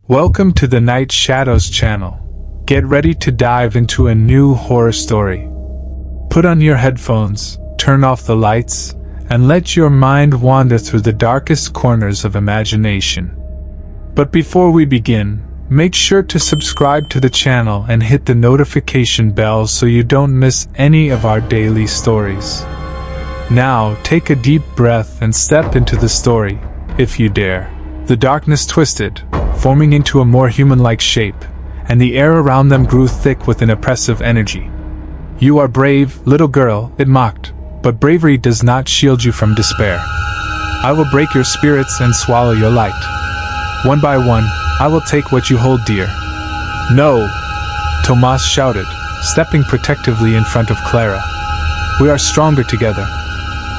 Welcome to the Night Shadows channel. Get ready to dive into a new horror story. Put on your headphones, turn off the lights, and let your mind wander through the darkest corners of imagination. But before we begin, make sure to subscribe to the channel and hit the notification bell so you don't miss any of our daily stories. Now, take a deep breath and step into the story, if you dare. The darkness twisted, forming into a more human-like shape, and the air around them grew thick with an oppressive energy. "You are brave, little girl," it mocked, "but bravery does not shield you from despair. I will break your spirits and swallow your light. One by one, I will take what you hold dear." "No!" Tomas shouted, stepping protectively in front of Clara. "We are stronger together.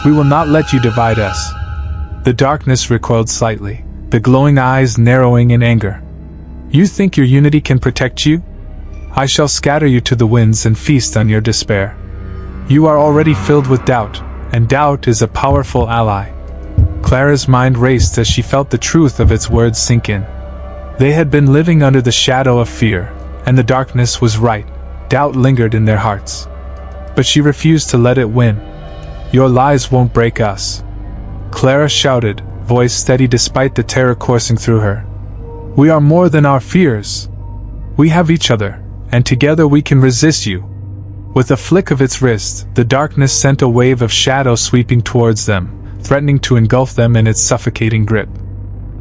We will not let you divide us." The darkness recoiled slightly, the glowing eyes narrowing in anger. "You think your unity can protect you? I shall scatter you to the winds and feast on your despair. You are already filled with doubt, and doubt is a powerful ally." Clara's mind raced as she felt the truth of its words sink in. They had been living under the shadow of fear, and the darkness was right. Doubt lingered in their hearts. But she refused to let it win. "Your lies won't break us," Clara shouted, voice steady despite the terror coursing through her. "We are more than our fears. We have each other, and together we can resist you." With a flick of its wrist, the darkness sent a wave of shadow sweeping towards them, threatening to engulf them in its suffocating grip.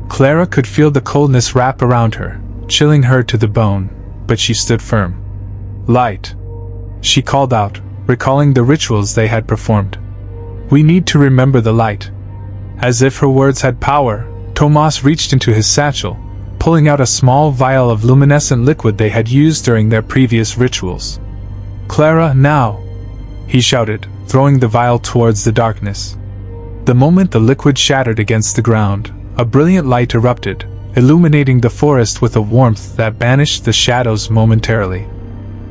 Clara could feel the coldness wrap around her, chilling her to the bone, but she stood firm. "Light," she called out, recalling the rituals they had performed. "We need to remember the light." As if her words had power, Tomas reached into his satchel, pulling out a small vial of luminescent liquid they had used during their previous rituals. "Clara, now!" he shouted, throwing the vial towards the darkness. The moment the liquid shattered against the ground, a brilliant light erupted, illuminating the forest with a warmth that banished the shadows momentarily.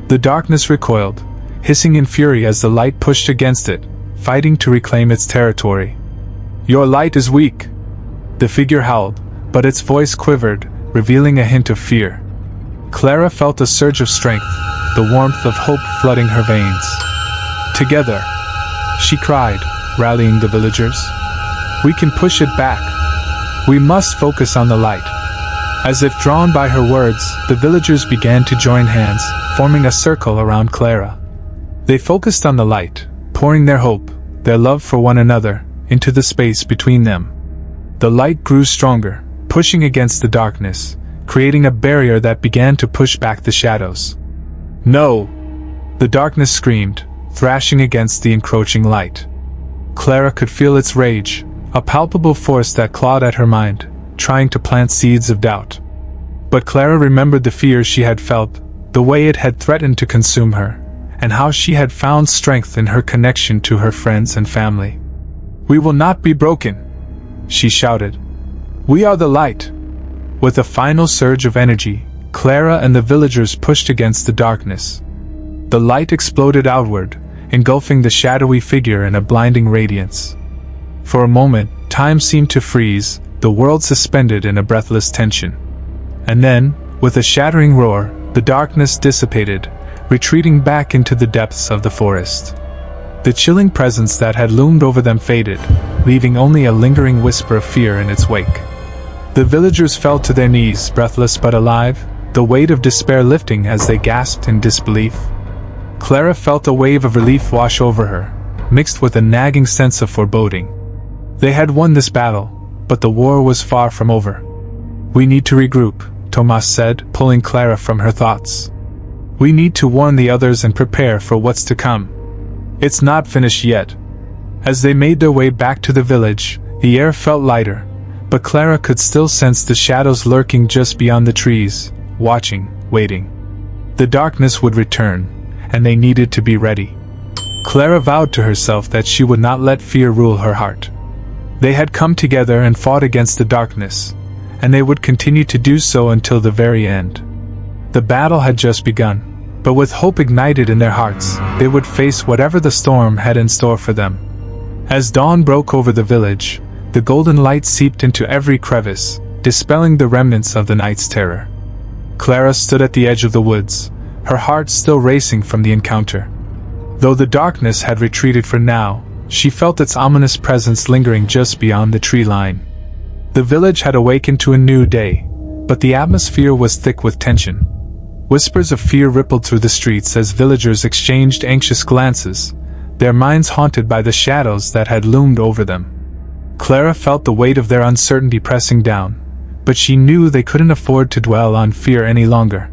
The darkness recoiled, hissing in fury as the light pushed against it, fighting to reclaim its territory. "Your light is weak," the figure howled, but its voice quivered, revealing a hint of fear. Clara felt a surge of strength, the warmth of hope flooding her veins. "Together," she cried, rallying the villagers. "We can push it back. We must focus on the light." As if drawn by her words, the villagers began to join hands, forming a circle around Clara. They focused on the light, pouring their hope, their love for one another, into the space between them. The light grew stronger, pushing against the darkness, creating a barrier that began to push back the shadows. "No!" the darkness screamed, thrashing against the encroaching light. Clara could feel its rage, a palpable force that clawed at her mind, trying to plant seeds of doubt. But Clara remembered the fears she had felt, the way it had threatened to consume her, and how she had found strength in her connection to her friends and family. "We will not be broken," she shouted. "We are the light." With a final surge of energy, Clara and the villagers pushed against the darkness. The light exploded outward, engulfing the shadowy figure in a blinding radiance. For a moment, time seemed to freeze, the world suspended in a breathless tension. And then, with a shattering roar, the darkness dissipated, retreating back into the depths of the forest. The chilling presence that had loomed over them faded, leaving only a lingering whisper of fear in its wake. The villagers fell to their knees, breathless but alive, the weight of despair lifting as they gasped in disbelief. Clara felt a wave of relief wash over her, mixed with a nagging sense of foreboding. They had won this battle, but the war was far from over. "We need to regroup," Tomas said, pulling Clara from her thoughts. "We need to warn the others and prepare for what's to come. It's not finished yet." As they made their way back to the village, the air felt lighter, but Clara could still sense the shadows lurking just beyond the trees, watching, waiting. The darkness would return, and they needed to be ready. Clara vowed to herself that she would not let fear rule her heart. They had come together and fought against the darkness, and they would continue to do so until the very end. The battle had just begun, but with hope ignited in their hearts, they would face whatever the storm had in store for them. As dawn broke over the village, the golden light seeped into every crevice, dispelling the remnants of the night's terror. Clara stood at the edge of the woods, her heart still racing from the encounter. Though the darkness had retreated for now, she felt its ominous presence lingering just beyond the tree line. The village had awakened to a new day, but the atmosphere was thick with tension. Whispers of fear rippled through the streets as villagers exchanged anxious glances, their minds haunted by the shadows that had loomed over them. Clara felt the weight of their uncertainty pressing down, but she knew they couldn't afford to dwell on fear any longer.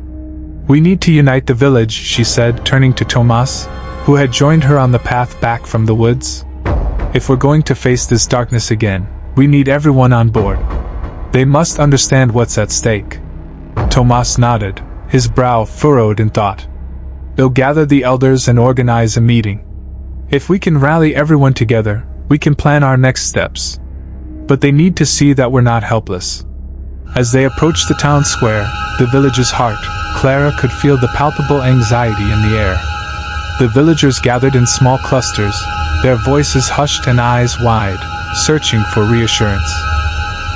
"We need to unite the village," she said, turning to Tomas, who had joined her on the path back from the woods. "If we're going to face this darkness again, we need everyone on board. They must understand what's at stake." Tomas nodded, his brow furrowed in thought. "They'll gather the elders and organize a meeting. If we can rally everyone together, we can plan our next steps. But they need to see that we're not helpless." As they approached the town square, the village's heart, Clara could feel the palpable anxiety in the air. The villagers gathered in small clusters, their voices hushed and eyes wide, searching for reassurance.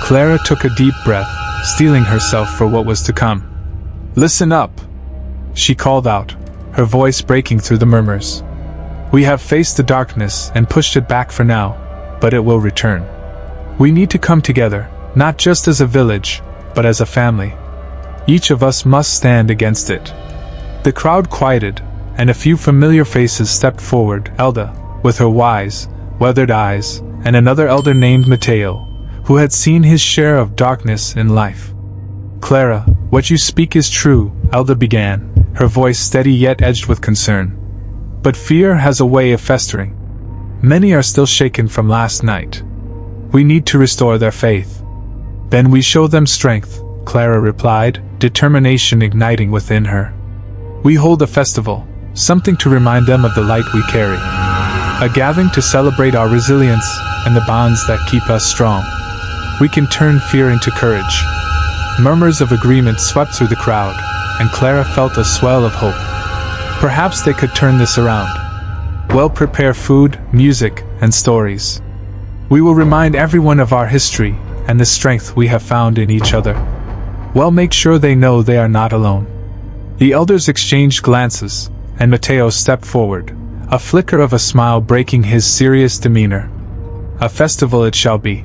Clara took a deep breath, steeling herself for what was to come. "Listen up," she called out, her voice breaking through the murmurs. "We have faced the darkness and pushed it back for now, but it will return. We need to come together, not just as a village, but as a family. Each of us must stand against it." The crowd quieted, and a few familiar faces stepped forward. Elda, with her wise, weathered eyes, and another elder named Mateo, who had seen his share of darkness in life. "Clara, what you speak is true," Elda began, her voice steady yet edged with concern. "But fear has a way of festering. Many are still shaken from last night. We need to restore their faith." "Then we show them strength," Clara replied, determination igniting within her. "We hold a festival, something to remind them of the light we carry. A gathering to celebrate our resilience and the bonds that keep us strong. We can turn fear into courage." Murmurs of agreement swept through the crowd, and Clara felt a swell of hope. Perhaps they could turn this around. "Well, prepare food, music, and stories. We will remind everyone of our history and the strength we have found in each other. Well, make sure they know they are not alone." The elders exchanged glances, and Mateo stepped forward, a flicker of a smile breaking his serious demeanor. "A festival it shall be.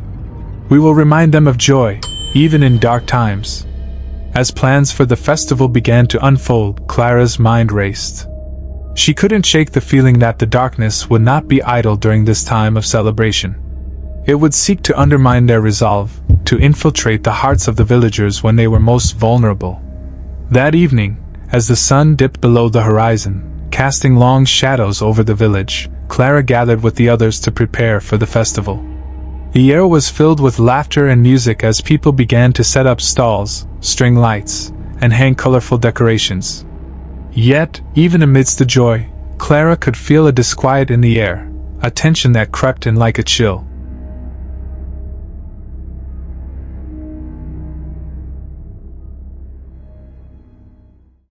We will remind them of joy, even in dark times." As plans for the festival began to unfold, Clara's mind raced. She couldn't shake the feeling that the darkness would not be idle during this time of celebration. It would seek to undermine their resolve, to infiltrate the hearts of the villagers when they were most vulnerable. That evening, as the sun dipped below the horizon, casting long shadows over the village, Clara gathered with the others to prepare for the festival. The air was filled with laughter and music as people began to set up stalls, string lights, and hang colorful decorations. Yet, even amidst the joy, Clara could feel a disquiet in the air, a tension that crept in like a chill.